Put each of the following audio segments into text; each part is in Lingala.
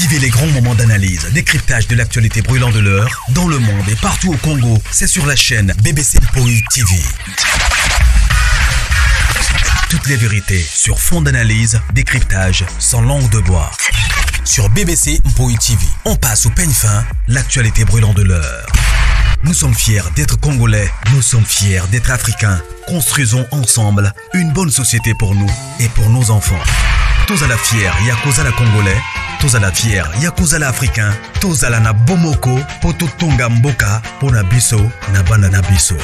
Vivez les grands moments d'analyse, décryptage de l'actualité brûlante de l'heure, dans le monde et partout au Congo. C'est sur la chaîne BBC Mpoï TV. Toutes les vérités sur fond d'analyse, décryptage, sans langue de bois. Sur BBC Mpoï TV, on passe au peigne fin, l'actualité brûlante de l'heure. Nous sommes fiers d'être Congolais, nous sommes fiers d'être Africains. Construisons ensemble une bonne société pour nous et pour nos enfants. Tous à la fière, Yakozala Congolais. Tous à la fière, Yakozala Africain. Tous à la na Bomoko, Poto Tonga Mboka, Pona Biso, na Bandana Biso.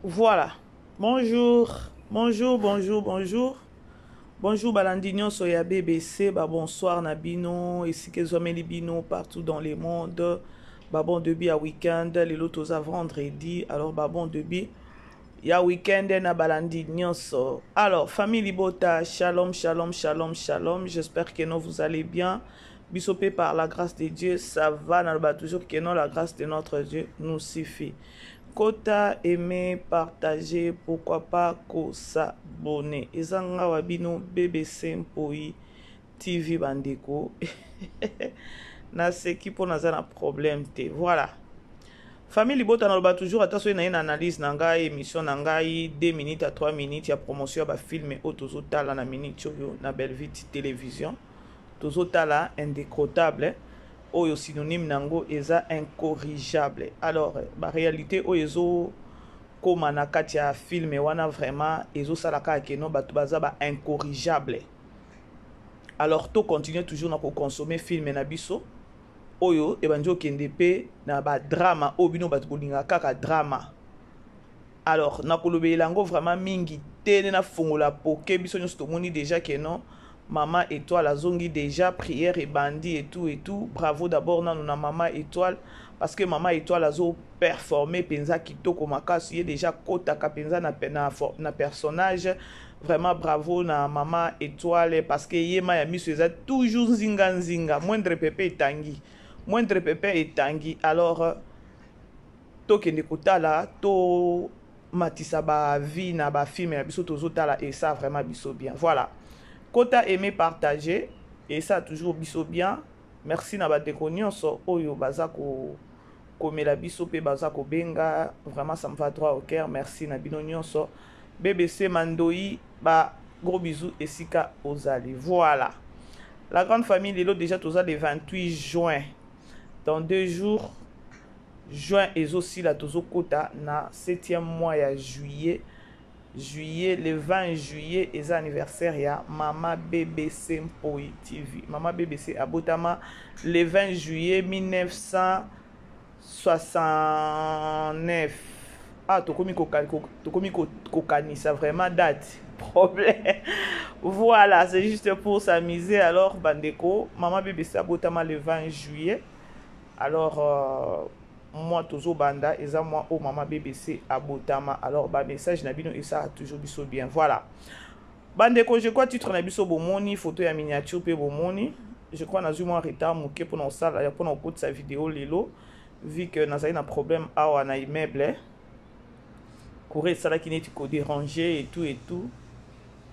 Voilà. Bonjour. Bonjour Balandignon Soya BBC. Bonsoir Nabino. Ici que Zomeli Bino partout dans le monde. Bon début à week-end. Les lotos à vendredi. Alors bon début. Il y a week-end na Balandignon. Alors famille Libota. Shalom. J'espère que non vous allez bien. Bisopé par la grâce de Dieu. Ça va. Toujours que non la grâce de notre Dieu nous suffit. Kota, aimer, partager, pourquoi pas ko s'abonner. Ezanga wabino BBC Mpoï TV bandeko. Na seki po naza na problème te. Voilà. Famille Libota na loba toujours attention na une analyse na ngai émission na ngai 2 minutes à 3 minutes ya promotion ba film otozo tala na minute yo na Belvite télévision. Tozo tala indécrottable. Oyo synonyme nango eza incorrigible. Alors la réalité oyo comme na kati ya film wana vraiment ezo salaka keno batu baza ba incorrigible. Alors to continue toujours na ko consommer film na biso oyo e banjo kende pe na ba drama obino batu bolinga kaka drama. Alors na kolobe lango vraiment mingi tene na fongola poke biso nyo stomoni déjà keno. Maman Étoile a zongi déjà prière et bandit et tout. Bravo d'abord na Maman Étoile parce que Maman Étoile a zo performé penza kitoko makasi déjà kota ka penza na personnage. Vraiment bravo na Maman Étoile parce que yema ya miso eza toujours nzinga moindre pepe etangi. Alors to kende kotala to matisa ba vie na ba film na biso tozo tala et ça vraiment biso bien. Voilà. Kota aimer partager et ça toujours biso bien. Merci na ba déconnions oyo bazako komela biso pe bazako benga vraiment ça me va droit au cœur. Merci na bino nyonso. BBC Mandoi ba gros bisous esika ozali. Voilà. La grande famille lelo déjà toza le 28 juin. Dans 2 jours juin et aussi la tozo kota na 7e mois ya juillet. Le 20 juillet est anniversaire ya Mama BBC Mpoï TV. Mama BBC abotama le 20 juillet 1969. Ah, tokomi kokanisa vraiment date. Problème. Voilà, c'est juste pour s'amuser. Alors, bandeko, Mama BBC abotama le 20 juillet. Alors, moi toujours banda et ça moi au Mama BBC abotama. Alors ba message na bino et ça a toujours biso bien. Voilà. Bandeko je crois titre na biso bomoni photo ya miniature pe bomoni. Je crois na zu moi retard moké pour na sala pour na côté sa vidéo lelo vu que na un problème awa na immeuble. Courir ça là qui n'est ko déranger et tout.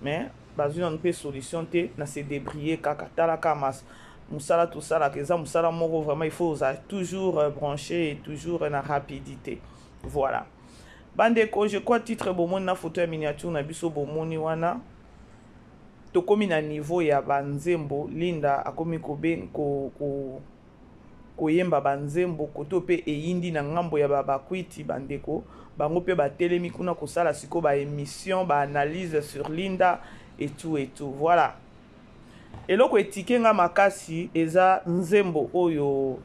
Mais bazu on peut solution te na se débrouiller kaka tala kamas. Moussala tout ça là que ça moussala moro vraiment il faut toujours brancher et toujours en rapidité. Voilà. Bandeko je crois titre bomoni na photo ya miniature na biso bomoni wana. To komi na niveau ya banzembo Linda akomi ko yemba banzembo koto pe eyindi na ngambo ya bakwiti bandeko bango pe ba telemi kuna ko sala siko ba émission ba analyse sur Linda et tout. Voilà. Eloko etike nga makasi eza nzembo oyo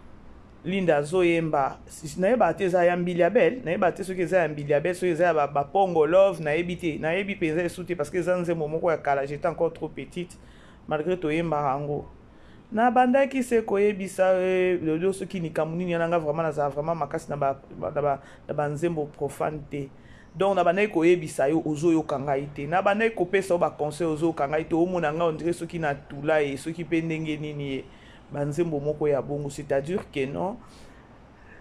Linda zoyemba nayeba te eza ya mbiliabel nayeba te soki eza ya mbiliabel soki eza ya ba pongo love nayebi penza esute parce que eza nzembo moko ya kala j'étais encore trop petite malgré toyemba rango na bandaki se koyebisa lelo soki nikamuni nanga vraiment naza vraiment makasi na ba nzembo profane te. Donc na banayi koyebisa yo ozoyo kanga ite na banayi kopesa ba conseil ozoyo kanga ite omona nga on dirait soki na tula et soki pe ndenge nini banzembo moko ya bongo c'est-à-dire que non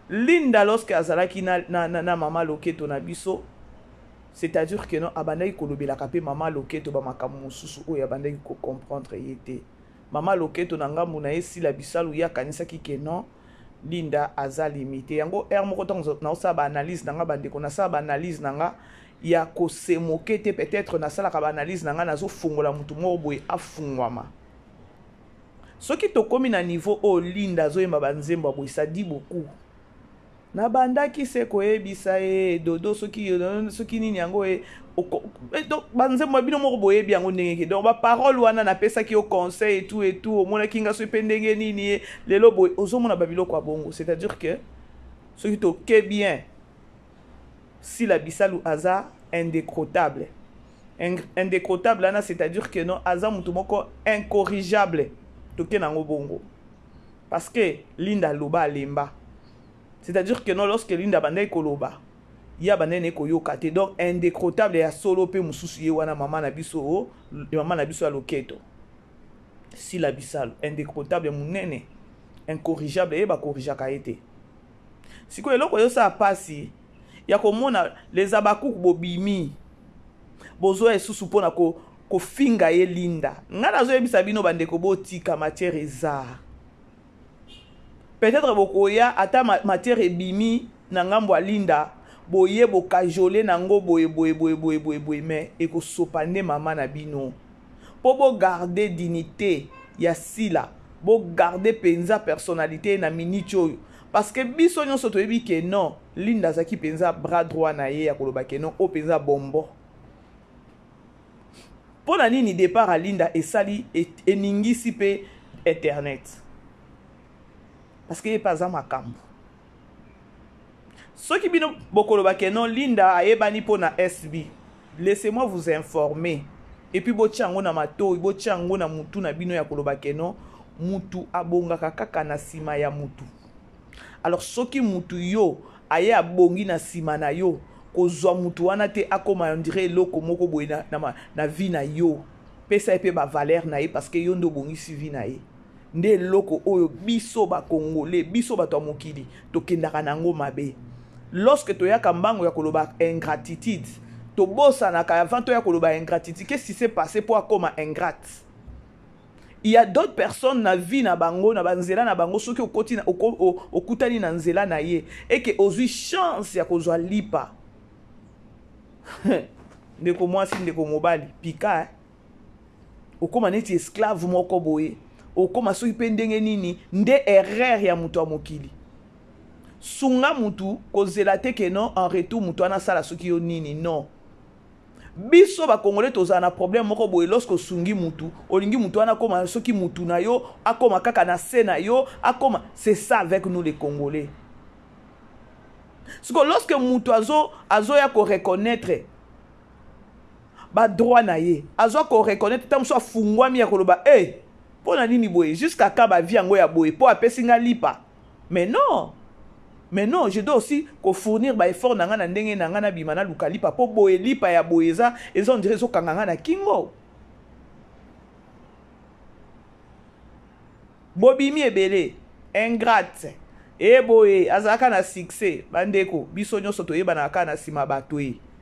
Linda lorsque azalaki na mama loketo na biso c'est-à-dire que non abandaki kolobelaka pe mama loketo ba makambo mosusu oyo abandaki ko comprendre ye te. Mama loketo na ngambu na ye sila bisalu ya kanisaki ke non Linda aza limité yango moko tongo na osa ba analyse nanga bandeko na sa ba analyse nanga ya ko se moquer te peut-être na sala ka ba analyse nanga nazo fungola mutu moko boye afungwama soki tokomi na niveau o Linda zo yemba banzembo boye ça dit beaucoup na bandaki se koyebisa e dodo soki nini yango e donc banzembo bino moko boyebi yango ndenge donc ba parole wana na pesa ki au conseil et tout au mona kinga so pendenge nini lelo boy ozomona babilo kwa bongo c'est-à-dire que soki to ke bien si la bisalu aza indécrottable là c'est-à-dire que non aza mutu moko incorrigible to ke nango bongo parce que Linda loba lemba. C'est-à-dire que non, lorsque Linda bandai koloba, ya bandai koyoka te donc indécrottable ya solo pe mususu ye wana mama na biso a loketo. Si la bisal indécrottable munene, incorrigiable e ba corrigeaka ete. Siko eloko yo sa pasi ya komona les abakuku bobimi. Bozo esusu pona ko finga ye Linda. Ngana zo yebisa bino bandeko botika matière eza. Peut-être bokoya ata matière ebimi na ngambo Linda boye bokajole nango boye mais eko sopande mama na bino po bo garder dignité ya sila bo garder penza personnalité na minute oyo parce que biso nyonso toyebi ke non Linda zaki penza bras droit na ye ya koloba ke non o penza bombo po na nini départ à Linda esali eningisi pe internet. Parce qu'il n'y a pas un makambo. Ceux qui bino bokolo bakeno Linda ayebani po na SB. Laissez-moi vous informer. Et puis bochango na mato, bochango na mutu na bino ya koloba keno, mutu abonga kaka na sima ya mutu. Alors ceux qui mutu yo aye abongi na sima na yo, kozwa mutu wana te akoma on dirait loko moko boy na vie na yo. Pesa epe ba valeur na ye parce que yo ndo bongi si vie na ye. Nde loko oyo biso ba congolais biso ba to mokili to kendaka nango mabe lorsque to ya kambango ya koloba ingratitude to bossa na ka avant to ya koloba ingratitude qu'est-ce qui s'est passé pour akoma ingrate. Il y a d'autres personnes na vie na bango na banzela na bango soki okoti na okutani na nzela na ye et que ozui chance ya kozwa lipa ndeko mwasi ndeko mobali pika okoma neti esclave moko boye okoma soki pe ndenge nini nde erreur ya mutu wa mokili sunga mutu kozela te ke non en retour mutu wana sala soki yo nini non biso ba congolais toza na problème moko boye lorsque sungi mutu olingi mutu wana koma soki mutu na yo akoma kaka na se na yo akoma c'est ça avec nous les congolais siko lorsque mutu azo ya ko reconnaître ba droit na ye azo ko reconnaître tam so fungwami ya koloba pour na nini boye jusqu'à kaba vie yango ya boye pour apesinga lipa mais non je dois aussi ko fournir ba effort nanga na ndenge nanga na bimana luka lipa po boye lipa ya boye eza on dirait so kanganga na kingo bobimi ebele ingrate boye azaka na succès bandeko biso nyonso toyeba na kana sima bato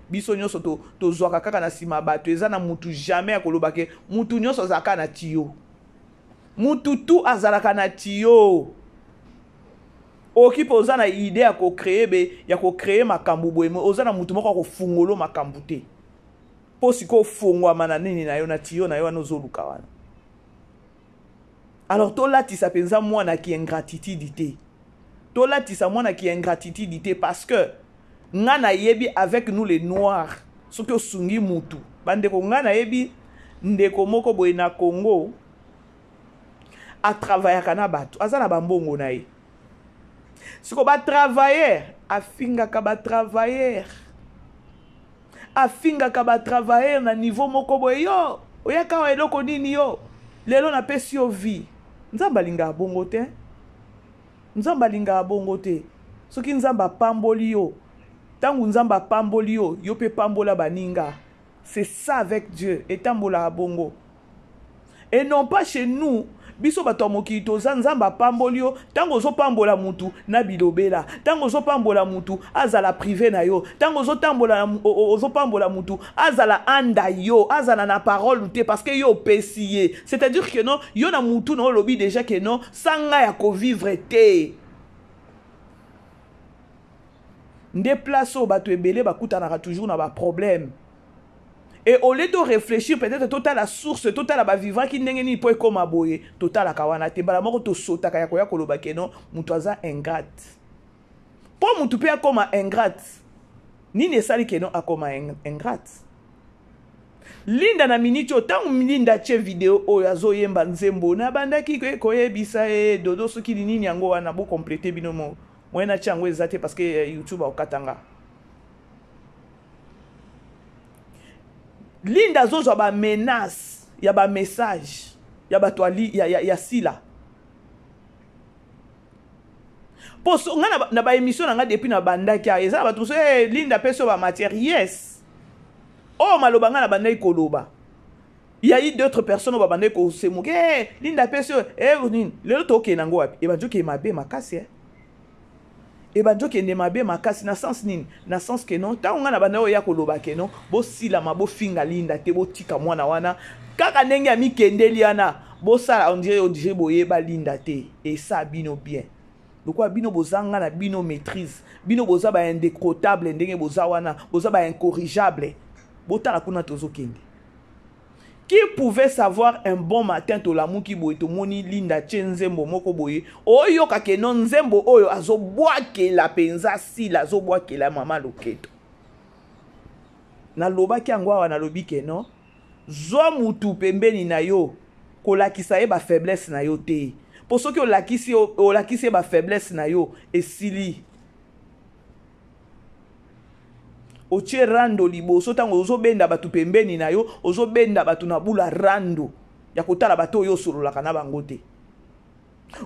biso nyonso to zwaka kaka na sima bato eza na mutu jamais akoloba ke mutu nyonso azaka na tiyo mutu tu azalaka na tiyo okipo oza na idée ya ko créer makambu boye oza na mutu moko ko fungolo makambu te po siko fungwa mana nini na yo na tiyo na yo anozoluka wana alors to latisa penza mwana ki ingratitude te to latisa mwana ki ingratitude te parce que ngana yebi avec nous les noirs soki osungi mutu bandeko ngana yebi ndeko moko boye na Congo a travailler na bato azana bambongo na ye siko ba travailler afinga ka ba travailler na niveau moko boye yo oyaka wa eloko nini yo lelo na pesi yo vie nzamba linga bongo te soki nzamba pamboli yo tangu nzamba pamboli yo pe pambola baninga c'est ça avec Dieu et tambola bongo et non pas chez nous biso bato mokili toza nzamba pamboli yo tango zo pambola mutu na bilobela tango zo pambola mutu azala privé na yo tango zo pambola mutu azala anda yo azala na parole te parce que yo pesiye c'est-à-dire que non yo na mutu na lobi déjà que non sanga ya ko vivre te nde place o bato ebele bakutanaka toujours na ba problème. Et au lieu de réfléchir peut-être total la source total la vivant qui ndenge ni po ekoma boye total la kawana te bala moko to sota kaya koya koloba keno mutu aza ingrate po mutu pe akoma ingrate nini esali keno akoma ingrate. Linda na miniti otango Linda che video oyo azoyemba nzembo na bandaki koyebisa dodo soki nini yango wana bo compléter binomo moyena chango ezate parce que YouTube okatanga. Linda zozo ba menace, ya ba message, ya ba toali, ya sila. Poso nga na ba émission nga depuis na bandaki ya eza ba tout Linda peso ba matière yes. Oh maloba nga na bandaki koloba. Il y a eu d'autres personnes ba bandaki ko se moke Linda peso le to ke nango wapi. E ba joke mabe makasi et ben joke ne mabe makasi na sens nini na sens que non ta nga na bana ya koloba ke non bo sila mabo finga Linda te bo tika mwana wana kaka ndenge ya mikendeli ana bo sala on dirait boye ba Linda te et ça bino bien pourquoi bino bozanga na bino maîtrise bino boza ba indécrottable ndenge boza wana boza ba incorrigible botala kuna tozo kende. Qui pouvait savoir un bon matin to la muki boye to moni Linda chenzembo moko boye oyo kake non nzembo oyo azobwake la penza si la zobwake la mama loketo na loba ki angwa na lobi ke non zo mutu pembeni na yo kolakisa ye ba faiblesse na yo te pour ceux qui olakisi ba faiblesse na yo esili oche rando liboso tango ozo benda batu pembeni na yo ozo benda batu na bula rando ya kotala bato yo sololaka na bango te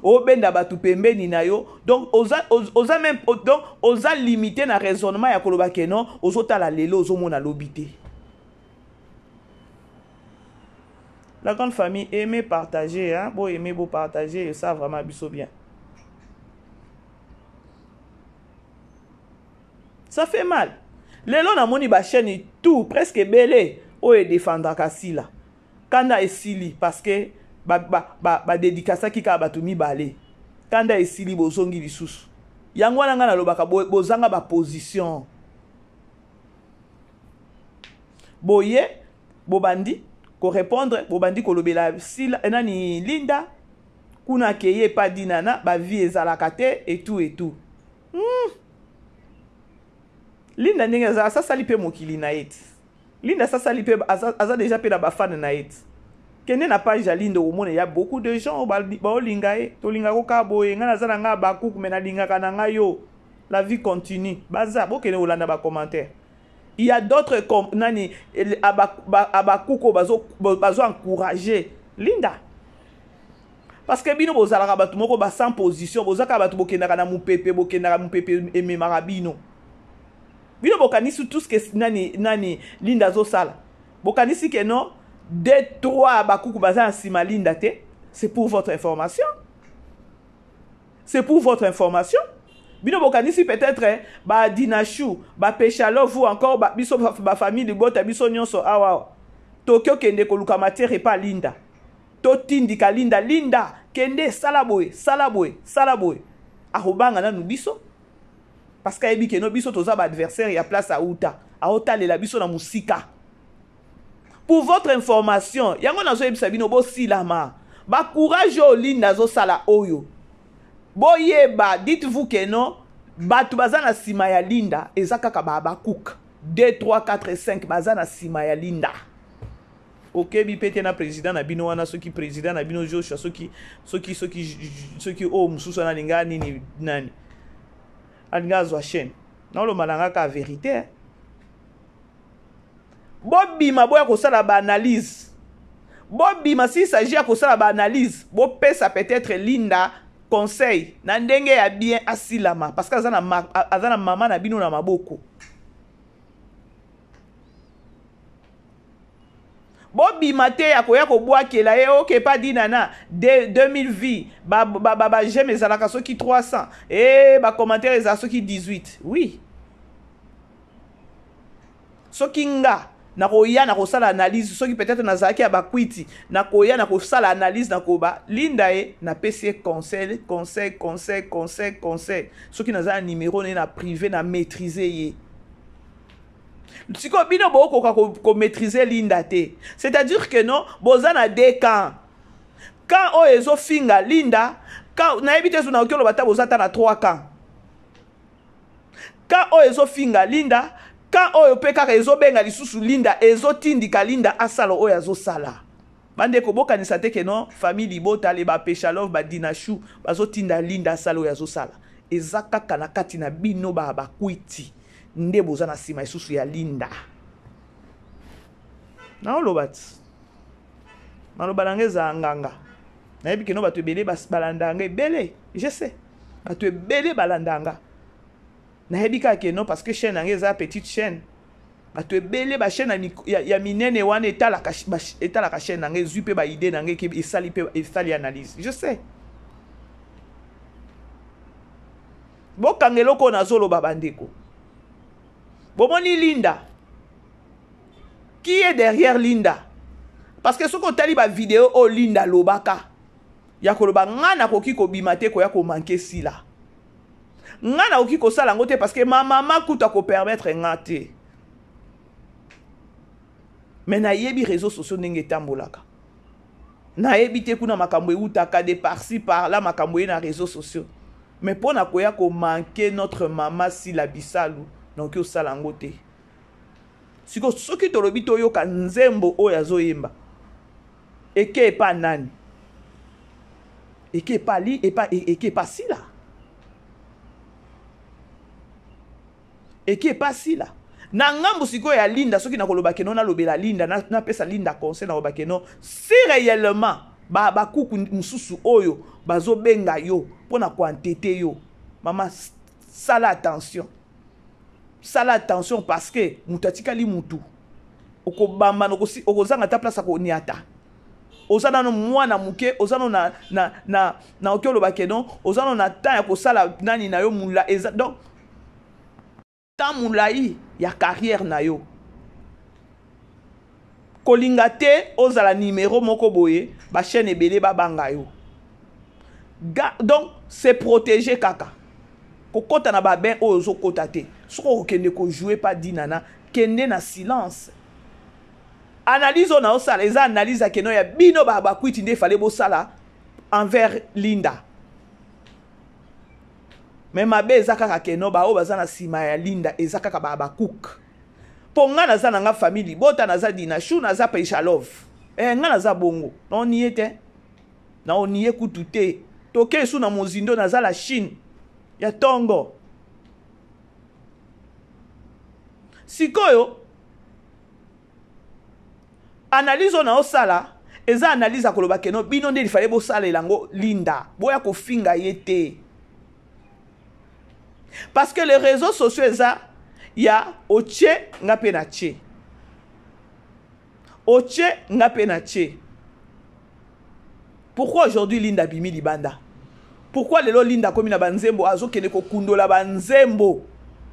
o benda batu pembeni na yo donc oza même donc oza limité na raisonnement ya koloba ke non ozo tala lelo ozo mona lobité. La grande famille aimez partager hein bon aimer beau partager ça vraiment biso bien ça fait mal. Lelo na moni ba chaîne tout presque belé o e défendre kasila kanda esili parce que ba dédicace ki ka batu mibale kanda esili bozongi lisusu yango wana nga na lobaka bozanga ba position boye bobandi ko répondre bobandi ko lobela sila nani Linda kuna keye pa dinana ba vie ezalaka te et tout Linda ndenge za sali pe mokili na eti Linda sali pe aza déjà pe na ba fan na eti kende na page ya Linda omone ya beaucoup de gens ba olinga to linga ko ka boye nga na za nga ba kuku mena linga kana nga yo la vie continue baza bo kene olanda ba commentaire. Il y a d'autres comme nani abakuko bazo encourager Linda parce que bino bozalaka batu moko ba sans position bozaka batu bokenda na mupepe eme marabino bino bokanisi tout ce que nani Linda zo sala bokanisi que non 2-3 bakuku baza nsima Linda te c'est pour votre information bino bokanisi peut-être ba dinashu ba pechalo vous encore ba biso ba famille de bota biso nyonso awa tokyo kende koluka matière pa Linda to tindika Linda kende salaboy ahobanga na nubiso parce que ebi keno biso toza ba adversaire ya place à uta aotalela biso na musika. Pour votre information yango nazo ebisa bino bo silama ba courage o Linda zo sala oyo boyeba dites-vous que non batu bazana sima ya Linda ezaka ka ba cook 2 3 4 5 bazana sima ya Linda. Ok bi pete na président na bino wana soki président na bino Joshua soki o mususu na linga nini nani alinga zo chaîne na lo malanga ka vérité bobima boya ko sala ba analyse bobima si s'agit ya ko sala ba analyse bo pesa peut-être Linda conseil na ndenge ya bien asilama parce que azana mama na bino na maboko bobimate ya koya kobwakela ye oke pa dinana 2000 vies j'aime ezalaka soki 300 et commentaire ezala soki 18 oui soki nga nakoya nakosala analyse soki peut-être nazalaki ya bakwiti nakoya nakosala analyse nakoba linda ye napesi ye conseil soki nazala numéro ne na privé na maîtriser ye siko bino bokoka ko maîtriser linda te c'est-à-dire que non bozana deux camps quand o ezo finga linda quand na ebite zo na okelo bata bozata na trois camps quand o ezo finga linda quand oyo peka ezo benga lisusu linda ezo tindika linda asala oyo azo sala bande ko bokanisa te ke non famille libota le ba Peshalov ba Dinashu bazo tinda linda asala oyo azo sala ezaka kana kati na bino ba kwiti nde bozana sima isusu ya linda na olobati maloba nangeza nganga na yebi ke no bato ebele balandanga ebele je sais bato ebele balandanga na yebi ka ke non parce que chaîne nangeza petite chaîne bato ebele ba chaîne ya minene wana etalaka chaîne nange zui pe ba idée nange ke esali analyse je sais bokangelo ko nazolo babandeko bomoni linda qui est derrière linda parce que ce qu'on tali ba vidéo o linda lobaka ya koloba ngana koki ko bimate ko ya ko manquer sila ngana koki ko sala ngote parce que ma maman kuta ko permettre ngate mais na yebi réseaux sociaux ndenge tambolaka na yebi te kuna makambo utaka de par-ci par là makambo na réseaux sociaux mais pour na koya ko manquer notre maman sila bisalu donc yo sala ngote siko soki tolobi to yoka nzembo oyo azoyemba eke pa nani eke pa li eke pa sila eke pa sila na ngambo siko ya linda soki nakoloba ke non na lobela linda na pesa linda conseil na loba ke non si réellement ba kuku mususu oyo bazo benga yo pona ko entêter yo mama sala attention parce que mutatika li mutu okobamba okozanga ta place ko niata ozana no mwana muke ozana na okelo bakenon ozana na temps ya kosala nani na yo mula donc temps mulai ya carrière na yo kolinga te ozala numéro moko boye ba chaîne ebele ba banga yo donc c'est protéger kaka kokota na ba ben ozo kota te soko kende ko jouer pas dinana kende na silence analyse on a osala eza analyse a keno ya bino ba kwiti nde fallait bo sala envers linda mais mabe ezaka ka keno ba o bazana sima ya linda ezaka ka ba cook ponga na za nga famille bota na za Dinashu na za Peshalov nga na za bongo non niete na oniye kutute toke su na mozindo na za la Chine ya tongo sikoyo analyse na osala eza analyse akoloba keno bino nde fallait bo sala elango linda boya ko finga yete parce que les réseaux sociaux eza ya oche ngape na che oche ngape na che pourquoi aujourd'hui linda bimi libanda pourquoi lelo linda komi na banzembo azokende ko kundola banzembo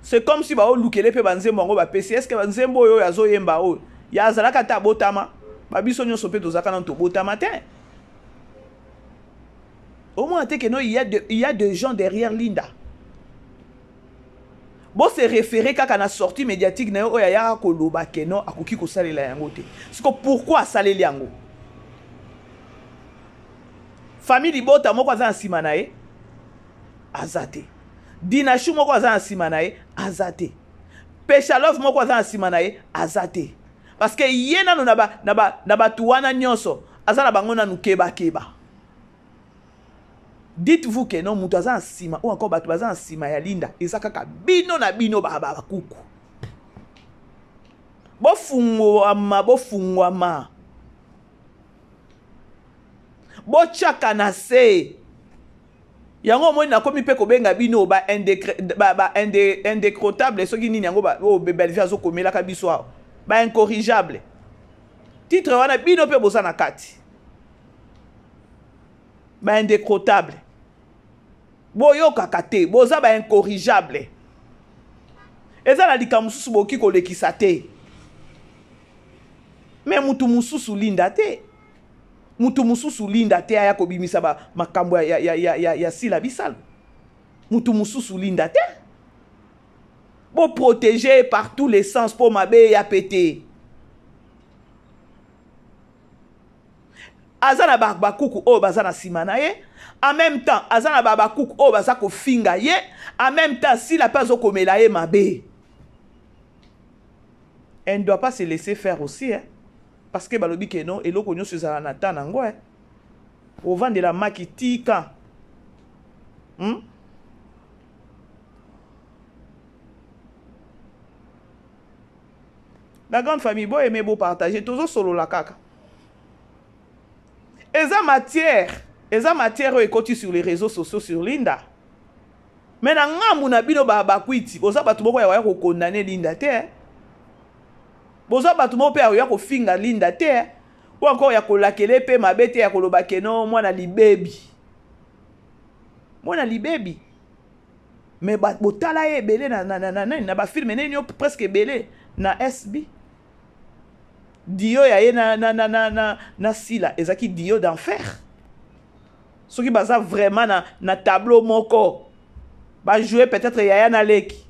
c'est comme si ba olukele pe banzembo ngo ba pesi est-ce que banzembo yo azoyemba o ya azalaka ta botama ba biso nyonso pe tozaka na to botama te au moins te que non il y a des gens derrière linda bon se référer kaka na sortie médiatique na yo ya ko loba ke non akoki ko salela yango te siko pourquoi saleli yango famille bota moko aza nsima na ye azate Dinashu moko aza nsima na ye azate Peshalov moko aza nsima na ye azate parce que ye nano na batu wana nyonso aza na bango nanu keba dites-vous que non mutu aza nsima ou encore batu baza nsima ya linda eza kaka bino na bino ba kuku bofungwama bochaka na se yango moi na komi pe ko benga bino ba indécrottable soki nini yango ba o bebelvi azo komela ka biso ba incorrigible titre wana bino pe boza na kati ba indécrottable boyokaka te boza ba incorrigible eza na likambo mosusu boki kolekisa te me mutu mosusu linda te mutu mosusu linda te aya kobimisa makambo ya sila bisalo mutu mosusu linda te bo protéger par tous les sens po mabe ya pété aza na bakuku oyo baza na nsima na ye en même temps aza na bakuku oyo baza kofinga ye en même temps sila mpe azokomela ye mabe. Elle ne doit pas se laisser faire aussi, hein? Parce que balobi ke non, eloko nyonso ezala na ta nango, hein? Au vent de la makitika. La grande famille, beau aimer, beau partager, toujours solo la kaka. Eza matière ekoti sur les réseaux sociaux sur Linda. Mais na ngamu na bino bakwiti, boza batu moko ya ko condamner Linda te, hein? Boza batu mo pe ya ko finga Linda te ou encore ya ko lakele pe mabete ya ko lobake no mwana libebi mais botala ye belé na ba film neni presque belé na SB dio ya ye na sila ezaki dio d'enfer soki baza vraiment na tableau moko ba jouer peut-être yaya na leki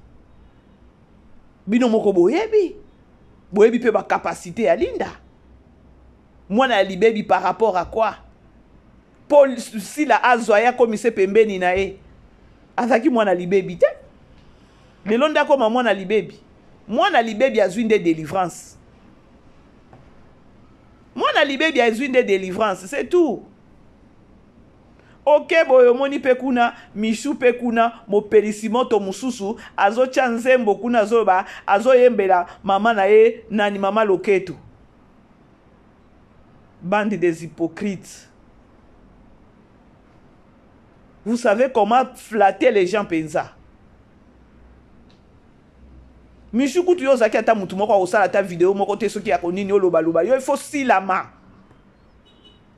bino moko boyebi pe ba capacité ya Linda mwana libebi par rapport à quoi Paul sila azoya komise pembeni na ye azaki mwana libebi te lelo ndako mwana libebi azwi nde délivrance mwana libebi azwi nde délivrance c'est tout. Ok boyo moni pe kuna mishu pe kuna mopelisimoto mususu azo chanzembo kuna zoba azo yembela mama na ye nani mama loketo. Bande des hypocrites. Vous savez comment flatter les gens penza. Mishu kutu yo zaki ata mutu moko osala ta vidéo moko te soki ya konini yo loba yo il faut si la main.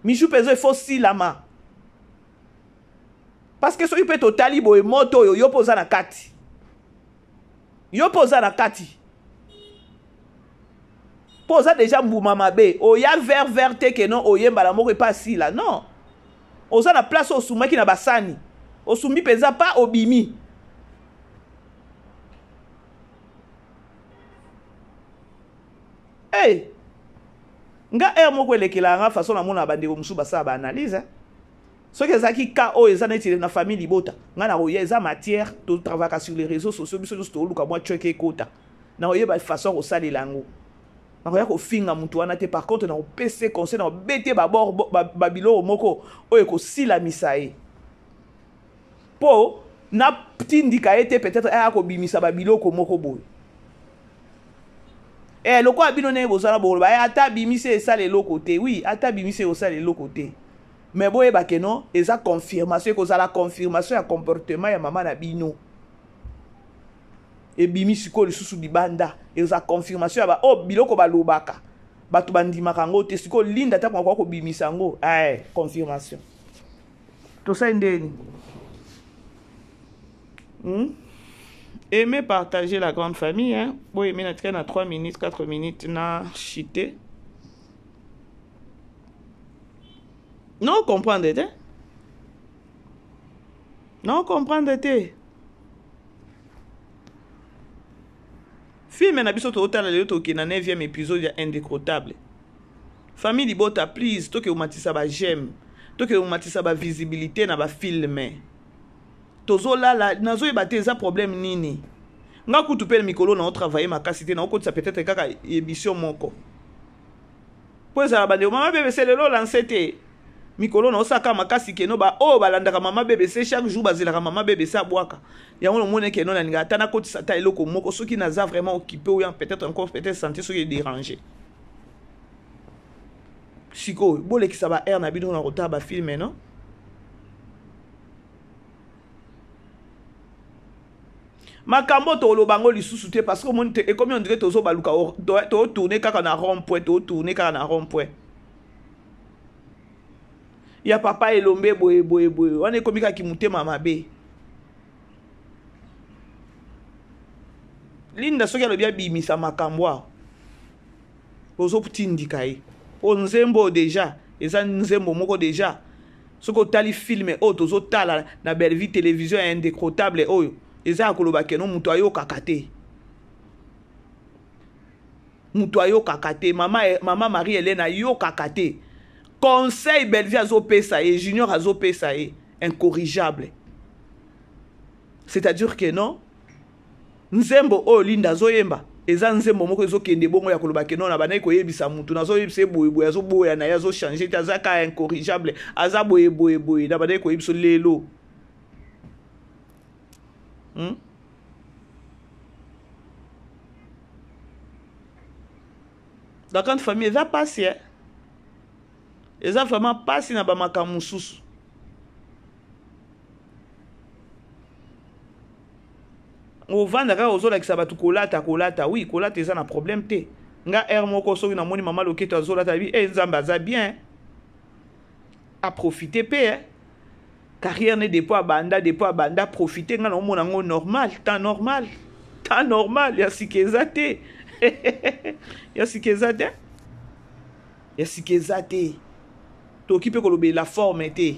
Mishu pezo il faut si la main. Parce que so peut totali boye moto yo poza na kati. Poza déjà mbuma mabe. Oya vers te que non oyemba la moko pas si là non. Oza na place osuma ki na basani. Osumbi peza pas obimi. Hey. Nga moko elekela nga façon na mona bande musu basa ba analyse. Ce que zaki ka o eza neti na famille libota ngana oye eza matière to travailler sur les réseaux sociaux biso juste luka moi cheke kota na oye ba façon ko sali lango na oya ko finga mutu wana te par contre na o PC conseil na bete ba bord babilo moko oye ko sila misae po na tindika ete peut-être aya ko bimisa babilo ko moko boy loko abino ne bozala bo ba ata bimise esa le lokote oui ata bimise esa le lokote. Mais boye bake non, eza confirmation que la confirmation ya comportement ya maman na bino. E bimi siko lisusu libanda, eza confirmation ya ba oh biloko ba lobaka. Batu bandimaka ngo te siko Linda ta kwa ko bimisa ngo. Confirmation. To ça ndeni. Aimez partager la grande famille hein. Boye aimer na 3 minutes, 4 minutes na chité. Non comprendre te. Non comprendre te. Film na biso to otala lelo to ki na 9e épisode ya indécrottable. Famille libota please to ke umatisa ba j'aime. To ke umatisa ba visibilité na ba filme. Tozo la nazo ebate za problème nini. Nga kutu pe mikolo na travailler makasité na okotisa peut-être kaka émission moko. Po za ba de mama bébé c'est lelo lancete. Mikolo na osaka makasi keno ba o balandaka mama bébé c'est chaque jour bazela mama bébé ça boaka yango le mone keno na ninga tana koti sata eloko moko soki naza vraiment occupé ou peut-être encore peut-être santé soki dérangé siko boleki ça ba air na bino na rota ba film non makambo tolobango lisusu te parce que mon te comme on dirait tozo baluka to tourner kaka na rond-point to tourner kaka na rond-point. Ya papa elombe boye boye boye on est comme ka kimute mama be. Linda soki alobi abimisa makambo ozo putindika ye o nzembo deja eza nzembo moko deja soki otali filme oyo tozotala na Bellevue télévision ya indécrottable oyo eza akoloba keno mutu ayokaka te mutu ayokaka te mama Marie Hélène ayokaka te conseil Bellevue azopesa ye Junior azopesa ye incorrigible c'est-à-dire que non nzembo oyo Linda azoyemba eza nzembo moko ezokende bongo ya koloba keno na banai koyebisa mutu nazoyebisa boye azoboya na ye azochanger te aza ka incorrigible aza boye na banai koyebisa lelo dans grande famille eza pasi eza vraiment pasi na bamakambo mosusu ovandaka ozolakisa bato kolata oui kolata eza na problème te nga air moko soki namoni mama Loketo azolata bi nzambe aza bien a profiter pe carrière ne depuis abanda profiter nga naomona ngo normal temps normal ya sikeza te ya sikeza te toki pe kolobe la forme te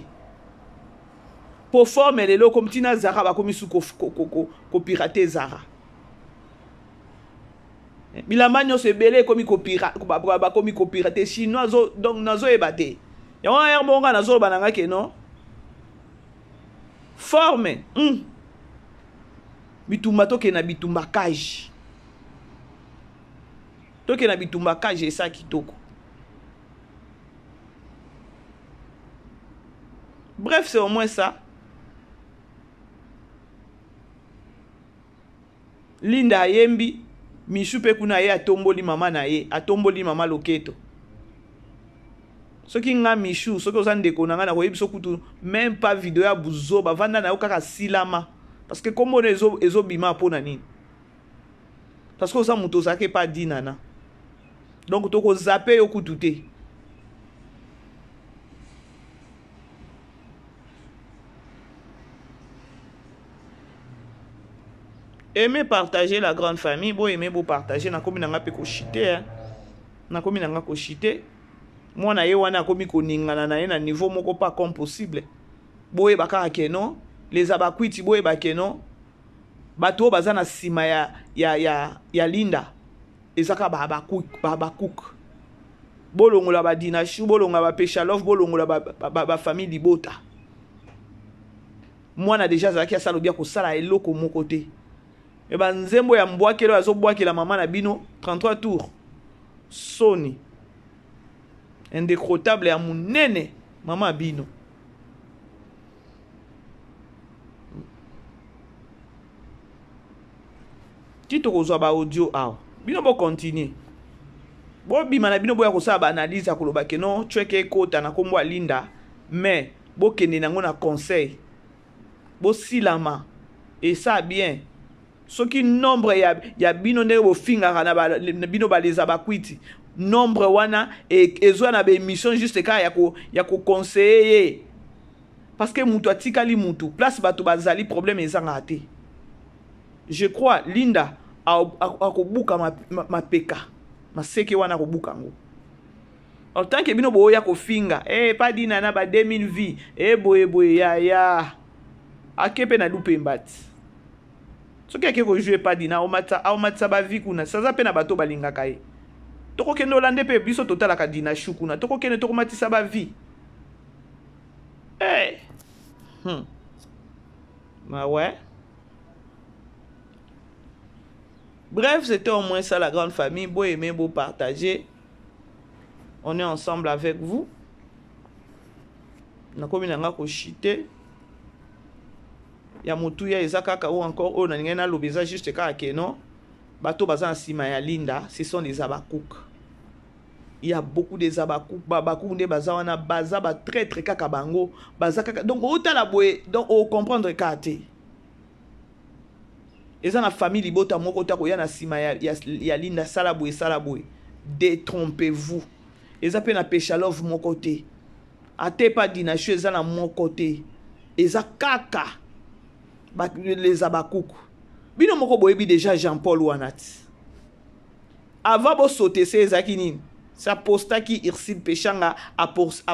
pour former lelo comme tina Zara bakomi su ko pirater Zara bilamba nyonso ebele komi bakomi ko pirater chinois donc nazo ebate ya wana ya bonga nazo bananga ke non forme bitumba toke na bitumbakage esa kitoko. Bref, c'est au moins ça. Linda yembi Michu pe kuna ye atomboli mama na ye atomboli mama Loketo soki nga Michu soki ozande ko nanga na ko yebiso kutu même pas vidéo ya buzo bavanda na yo kaka silama parce que comme on ezo bima pona nini parce que oza muto zake pas dinana donc toko zappe yo kutu te. Aimez partager la grande famille, bon aimer beau partager na komi nanga pe ko chiter na komi nanga ko chiter moi na ye wana komi ko ningana na ye na niveau moko pas comme possible boye baka keno les abakwiti boye bakeno bato bazana sima ya Linda ezaka babakuk bolongola ba dinashu bolongola ba Pechalov bolongola ba famille libota moi na déjà zaki asalo bia ko sala eloko moko te. Et ben nzembo ya mbwakelo azobwakela mama na bino 33 tours Sony indécrottable ya munene mama bino tito kozwa ba audio awa bino bo continuer bo bima na bino boya kosala ba analyse akoloba ke non chweke kota na kombo Linda mais bo kende nango na conseil bo silama et ça bien soki nombre ya bino ne bo finga na bino baleza bakwiti nombre wana ezwa na ba émission juste ka ya ko conseiller parce que mutu atikali mutu place bato bazali problème ezanga te. Je crois Linda akobuka ma peka maseke wana kobuka ngo en tant que bino boya ko finga pas dina na ba 2000 vie boye ya akepe na lupe mbati soki ake ko jouer pas dina omata ba vie kuna saza pe na bato balinga kai toko kende olande pe biso total ka dina shukuna toko kende toko matisa ba vie bah ouais. Bref, c'était au moins ça la grande famille. Beau aimer, beau partager. On est ensemble avec vous. Nakomi nanga ko chité. Ya mutu ya ezakaka ou encore o na ngena lobeza juste ka keno. Bato baza nsima ya Linda, ce sont des abakouk. Il y a beaucoup des abakouk, babakouk nde baza wana baza ba très kaka bango, baza kaka. Donc autant la boye, donc on comprendre ka te. eza na famille libota moko ta koya na sima ya linda salabwe. Détrompez-vous. Eza pe na Peshalov mon côté. Ate pas dinashe eza na mon côté. Eza kaka. Les abakouk. Bino moko boyebi déjà Jean-Paul Wanat. Avant bo sauter ces zakini. Sa posta ki Irsid Pechanga a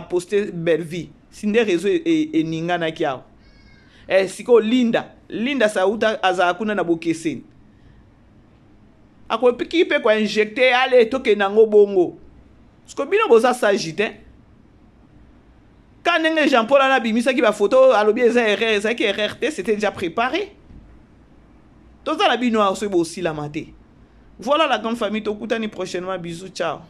posté Belleville. Sinde réseau et ninga na kiao. Siko Linda sauta azakuna na bokesen. Ako piki pe ko injecter ale toke nango bongo. Siko bino boza sagite. Quand Jean-Paul a bimisa ki ba photo alobi eza erreur, eza ki RRT c'était déjà préparé. Tout ça la bino a aussi la maté. Voilà la grande famille Tokutani prochainement. Bisous, ciao.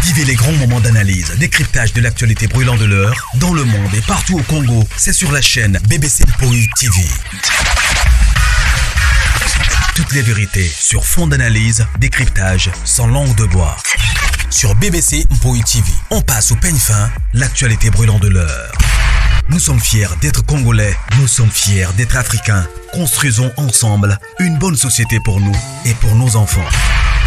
Vivez les grands moments d'analyse, décryptage de l'actualité brûlante de l'heure, dans le monde et partout au Congo. C'est sur la chaîne BBC Mpoï TV. Toutes les vérités sur fond d'analyse, décryptage sans langue de bois. Sur BBC Mpoï TV, on passe au peigne fin, l'actualité brûlante de l'heure. Nous sommes fiers d'être Congolais, nous sommes fiers d'être Africains. Construisons ensemble une bonne société pour nous et pour nos enfants.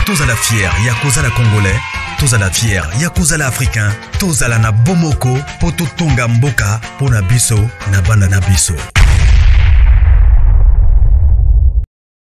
Tous à la fière, Yakozala Congolais. Tous à la fière, Yakozala Africain. Tous à la na bomoko, poto tonga mboka, pona biso, na banda na biso.